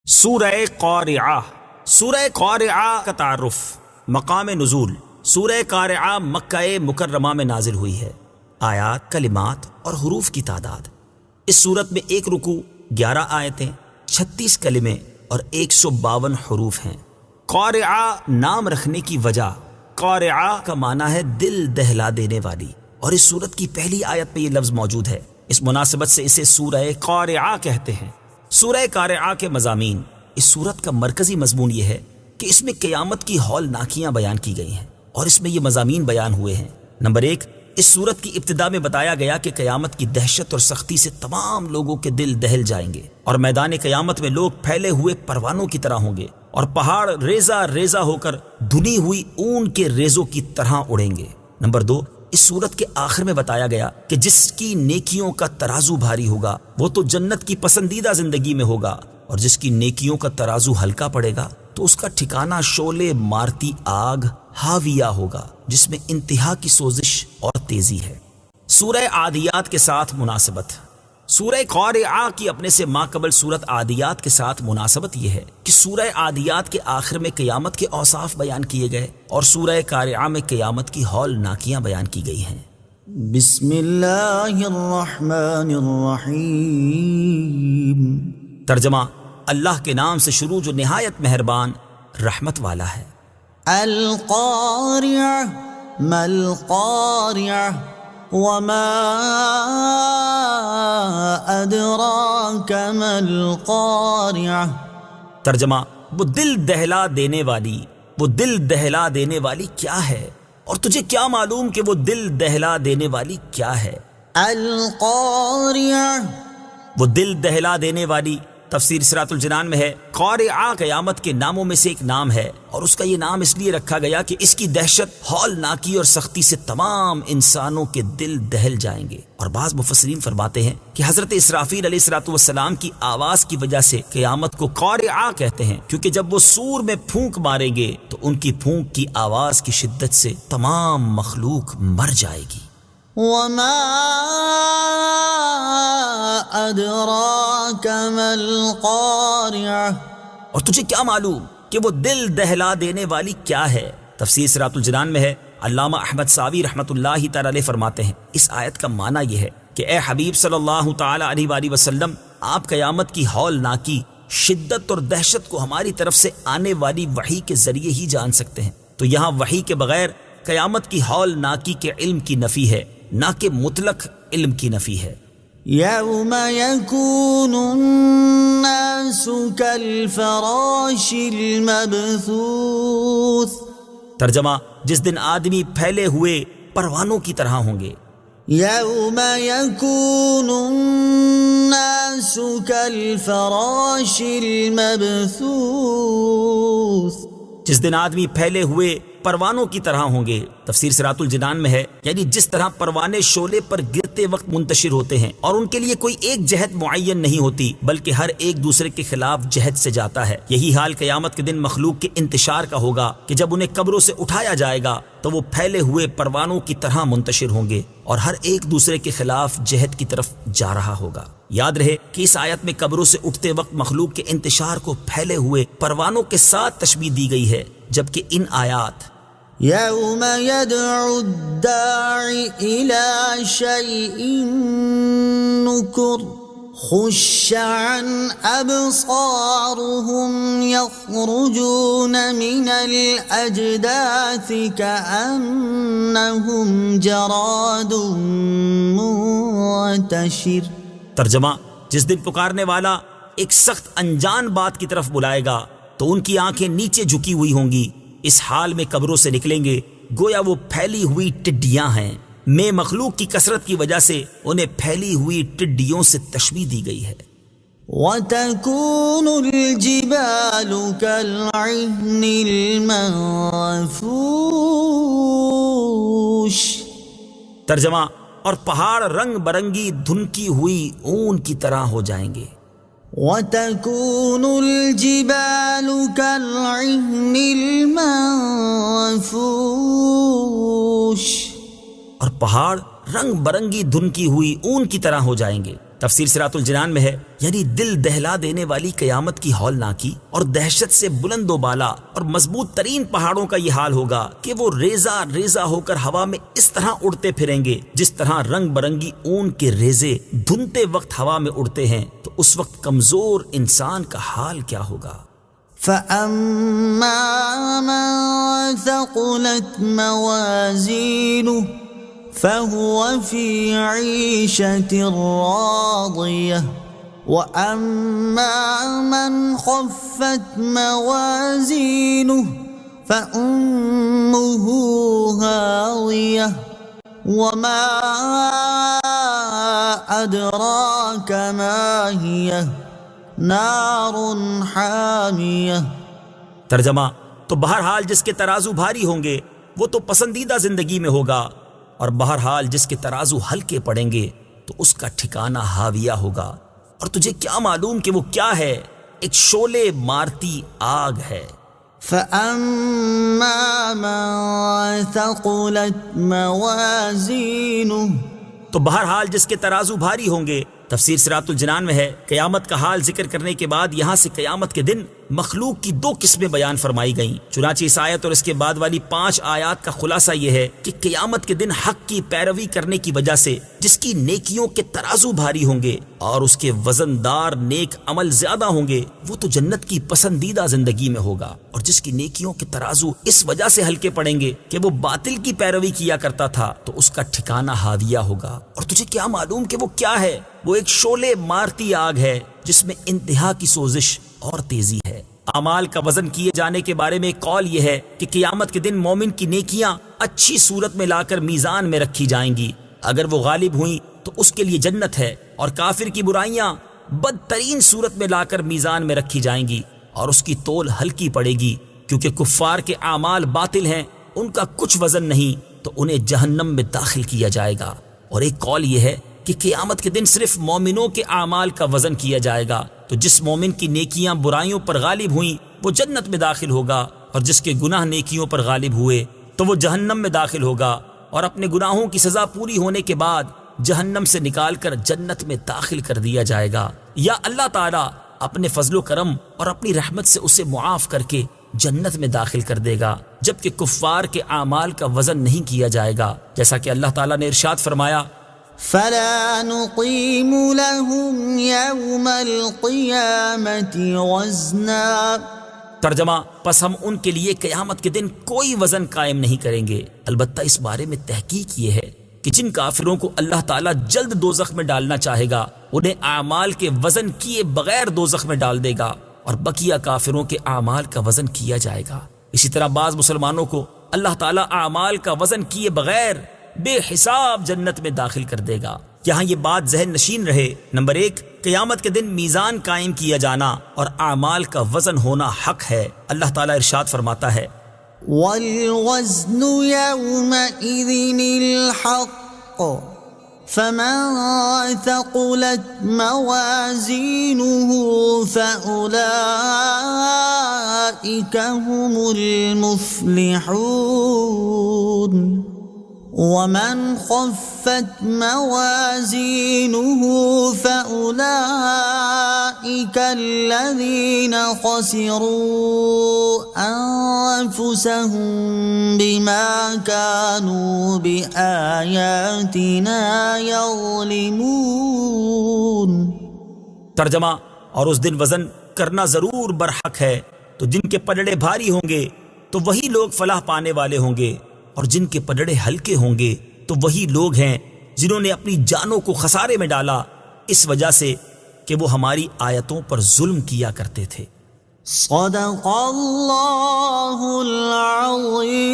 سورہ قارعہ۔ سورہ قارعہ کا تعارف، مقام نزول۔ سورہ قارعہ مکہ مکرمہ میں نازل ہوئی ہے۔ آیات، کلمات اور حروف کی تعداد: اس صورت میں ایک رکوع، 11 آیتیں، 36 کلمے اور 152 حروف ہیں۔ قارعہ نام رکھنے کی وجہ، قارعہ کا معنی ہے دل دہلا دینے والی، اور اس صورت کی پہلی آیت میں یہ لفظ موجود ہے۔ اس مناسبت سے اسے سورہ قارعہ کہتے ہیں۔ سورہ قارعہ کے مضامین۔ اس سورت کا مرکزی مضمون یہ ہے کہ اس میں قیامت کی ہولناکیاں بیان کی گئی ہیں، اور اس میں یہ مضامین بیان ہوئے ہیں۔ نمبر 1، اس سورت کی ابتدا میں بتایا گیا کہ قیامت کی دہشت اور سختی سے تمام لوگوں کے دل دہل جائیں گے، اور میدان قیامت میں لوگ پھیلے ہوئے پروانوں کی طرح ہوں گے، اور پہاڑ ریزہ ریزہ ہو کر دھنی ہوئی اون کے ریزوں کی طرح اڑیں گے۔ نمبر 2، اس سورت کے آخر میں بتایا گیا کہ جس کی نیکیوں کا ترازو بھاری ہوگا وہ تو جنت کی پسندیدہ زندگی میں ہوگا، اور جس کی نیکیوں کا ترازو ہلکا پڑے گا تو اس کا ٹھکانہ شعلے مارتی آگ ہاویہ ہوگا، جس میں انتہا کی سوزش اور تیزی ہے۔ سورہ عادیات کے ساتھ مناسبت۔ سورہ قارعہ کی اپنے سے ماقبل سورت عادیات کے ساتھ مناسبت یہ ہے کہ سورہ عادیات کے آخر میں قیامت کے اوصاف بیان کیے گئے، اور سورہ قارعہ میں قیامت کی ہولناکیاں بیان کی گئی ہیں۔ بسم اللہ الرحمن الرحیم۔ ترجمہ: اللہ کے نام سے شروع جو نہایت مہربان رحمت والا ہے۔ القارعہ، ما القارعہ، وما ادراک ما القارعہ۔ ترجمہ: وہ دل دہلا دینے والی، وہ دل دہلا دینے والی کیا ہے، اور تجھے کیا معلوم کہ وہ دل دہلا دینے والی کیا ہے؟ القارعہ، وہ دل دہلا دینے والی تفسیر صراط الجنان میں ہے، قارعہ قیامت کے ناموں میں سے ایک نام ہے، اور اس کا یہ نام اس لیے رکھا گیا کہ اس کی دہشت، ہولناکی اور سختی سے تمام انسانوں کے دل دہل جائیں گے۔ اور بعض مفسرین فرماتے ہیں کہ حضرت اسرافیل علیہ الصلوۃ والسلام کی آواز کی وجہ سے قیامت کو قارعہ کہتے ہیں، کیونکہ جب وہ سور میں پھونک ماریں گے تو ان کی پھونک کی آواز کی شدت سے تمام مخلوق مر جائے گی۔ وما ادراک ما القارعہ۔ اور تجھے کیا معلوم کہ وہ دل دہلا دینے والی کیا ہے؟ تفسیر صراط الجنان میں ہے، علامہ احمد ساوی رحمۃ اللہ تعالی علیہ فرماتے ہیں، اس آیت کا معنی یہ ہے کہ اے حبیب صلی اللہ تعالی علیہ وآلہ وسلم، آپ قیامت کی ہولناکی، شدت اور دہشت کو ہماری طرف سے آنے والی وحی کے ذریعے ہی جان سکتے ہیں۔ تو یہاں وحی کے بغیر قیامت کی ہولناکی کے علم کی نفی ہے، نہ کہ مطلق علم کی نفی ہے۔ یوم یکون الناس کالفراش المبثوث۔ ترجمہ: جس دن آدمی پھیلے ہوئے پروانوں کی طرح ہوں گے۔ یوم یکون الناس کالفراش المبثوث۔ جس دن آدمی پھیلے ہوئے پروانوں کی طرح ہوں گے۔ تفسیر صراط الجنان میں ہے، یعنی جس طرح پروانے شعلے پر گرتے وقت منتشر ہوتے ہیں، اور ان کے لیے کوئی ایک جہت معین نہیں ہوتی، بلکہ ہر ایک دوسرے کے خلاف جہت سے جاتا ہے۔ یہی حال قیامت کے دن مخلوق کے انتشار کا ہوگا کہ جب انہیں قبروں سے اٹھایا جائے گا تو وہ پھیلے ہوئے پروانوں کی طرح منتشر ہوں گے، اور ہر ایک دوسرے کے خلاف جہت کی طرف جا رہا ہوگا۔ یاد رہے کہ اس آیت میں قبروں سے اٹھتے وقت مخلوق کے انتشار کو پھیلے ہوئے پروانوں کے ساتھ تشبیہ دی گئی ہے، جبکہ ان آیات یوم یدعو الداعی الی شیء نکر خش عن ابصارهم یخرجون من الاجداث کأنهم جراد منتشر۔ ترجمہ: جس دن پکارنے والا ایک سخت انجان بات کی طرف بلائے گا تو ان کی آنکھیں نیچے جھکی ہوئی ہوں گی، اس حال میں قبروں سے نکلیں گے گویا وہ پھیلی ہوئی ٹڈیاں ہیں۔ میں مخلوق کی کثرت کی وجہ سے انہیں پھیلی ہوئی ٹڈیوں سے تشبیہ دی گئی ہے۔ وَتَكُونُ الْجِبَالُ كَالْعِهْنِ الْمَنفُوشِ۔ ترجمہ: اور پہاڑ رنگ برنگی دھنکی ہوئی اون کی طرح ہو جائیں گے۔ وَتَكُونُ الْجِبَالُ كَالْعِهْنِ الْمَنفُوشِ۔ اور پہاڑ رنگ برنگی دھنکی ہوئی اون کی طرح ہو جائیں گے۔ تفسیر صراط الجنان میں ہے یعنی دل دہلا دینے والی قیامت کی ہولناکی اور دہشت سے بلند و بالا اور مضبوط ترین پہاڑوں کا یہ حال ہوگا کہ وہ ریزہ ریزہ ہو کر ہوا میں اس طرح اڑتے پھریں گے جس طرح رنگ برنگی اون کے ریزے دھنتے وقت ہوا میں اڑتے ہیں. تو اس وقت کمزور انسان کا حال کیا ہوگا؟ فَأَمَّا مَنْ ثَقُلَتْ مَوَازِينُهُ فَهُوَ فِي عِيشَةٍ رَاضِيَةٍ وَأَمَّا مَنْ خَفَّتْ مَوَازِينُهُ فَأُمُّهُ هَاوِيَةٌ وَمَا أَدْرَاكَ مَا هِيَهْ نَارٌ حَامِيَةٌ. ترجمہ: تو بہرحال جس کے ترازو بھاری ہوں گے وہ تو پسندیدہ زندگی میں ہوگا، اور بہرحال جس کے ترازو ہلکے پڑیں گے تو اس کا ٹھکانہ ہاویہ ہوگا. اور تجھے کیا معلوم کہ وہ کیا ہے؟ ایک شعلے مارتی آگ ہے. فَأَمَّا مَنْ ثَقُلَتْ مَوَازِينُهُ تو بہرحال جس کے ترازو بھاری ہوں گے. تفسیر صراط الجنان میں ہے قیامت کا حال ذکر کرنے کے بعد یہاں سے قیامت کے دن مخلوق کی دو قسمیں بیان فرمائی گئیں. چنانچہ اس آیت اور اس کے بعد والی 5 آیات کا خلاصہ یہ ہے کہ قیامت کے دن حق کی پیروی کرنے کی وجہ سے جس کی نیکیوں کے ترازو بھاری ہوں گے اور اس کے وزن دار نیک عمل زیادہ ہوں گے وہ تو جنت کی پسندیدہ زندگی میں ہوگا، اور جس کی نیکیوں کے ترازو اس وجہ سے ہلکے پڑیں گے کہ وہ باطل کی پیروی کیا کرتا تھا تو اس کا ٹھکانہ ہاویہ ہوگا. اور تجھے کیا معلوم کہ وہ کیا ہے؟ وہ ایک شعلے مارتی آگ ہے جس میں انتہا کی سوزش اور تیزی ہے. اعمال کا وزن کیے جانے کے بارے میں ایک قول یہ ہے کہ قیامت کے دن مومن کی نیکیاں اچھی صورت میں لا کر میزان میں رکھی جائیں گی. اگر وہ غالب ہوئیں تو اس کے لیے جنت ہے، اور کافر کی برائیاں بدترین صورت میں لا کر میزان میں رکھی جائیں گی اور اس کی تول ہلکی پڑے گی، کیونکہ کفار کے اعمال باطل ہیں، ان کا کچھ وزن نہیں، تو انہیں جہنم میں داخل کیا جائے گا. اور ایک قول یہ ہے کہ قیامت کے دن صرف مومنوں کے اعمال کا وزن کیا جائے گا، تو جس مومن کی نیکیاں برائیوں پر غالب ہوئیں وہ جنت میں داخل ہوگا، اور جس کے گناہ نیکیوں پر غالب ہوئے تو وہ جہنم میں داخل ہوگا، اور اپنے گناہوں کی سزا پوری ہونے کے بعد جہنم سے نکال کر جنت میں داخل کر دیا جائے گا، یا اللہ تعالیٰ اپنے فضل و کرم اور اپنی رحمت سے اسے معاف کر کے جنت میں داخل کر دے گا، جبکہ کفار کے اعمال کا وزن نہیں کیا جائے گا. جیسا کہ اللہ تعالیٰ نے ارشاد فرمایا فَلَا نُقِيمُ لَهُمْ يَوْمَ الْقِيَامَةِ وَزْنًا. ترجمہ: پس ہم ان کے لیے قیامت کے دن کوئی وزن قائم نہیں کریں گے. البتہ اس بارے میں تحقیق یہ ہے کہ جن کافروں کو اللہ تعالیٰ جلد دوزخ میں ڈالنا چاہے گا انہیں اعمال کے وزن کیے بغیر دوزخ میں ڈال دے گا، اور بقیہ کافروں کے اعمال کا وزن کیا جائے گا. اسی طرح بعض مسلمانوں کو اللہ تعالیٰ اعمال کا وزن کیے بغیر بے حساب جنت میں داخل کر دے گا. یہاں یہ بات ذہن نشین رہے. نمبر 1، قیامت کے دن میزان قائم کیا جانا اور اعمال کا وزن ہونا حق ہے. اللہ تعالیٰ ارشاد فرماتا ہے وَالْوَزْنُ يَوْمَئِذٍ الْحَقُّ فَمَنْ ثَقُلَتْ مَوَازِينُهُ فَأُولَئِكَ هُمُ الْمُفْلِحُونَ وَمَنْ خَفَّتْ مَوَازِينُهُ فَأُولَئِكَ الَّذِينَ خَسِرُوا أَنفُسَهُمْ بِمَا كَانُوا بِآيَاتِنَا يَظْلِمُونَ. ترجمہ: اور اس دن وزن کرنا ضرور برحق ہے، تو جن کے پلڑے بھاری ہوں گے تو وہی لوگ فلاح پانے والے ہوں گے، اور جن کے پلڑے ہلکے ہوں گے تو وہی لوگ ہیں جنہوں نے اپنی جانوں کو خسارے میں ڈالا اس وجہ سے کہ وہ ہماری آیتوں پر ظلم کیا کرتے تھے. صدق اللہ العظیم.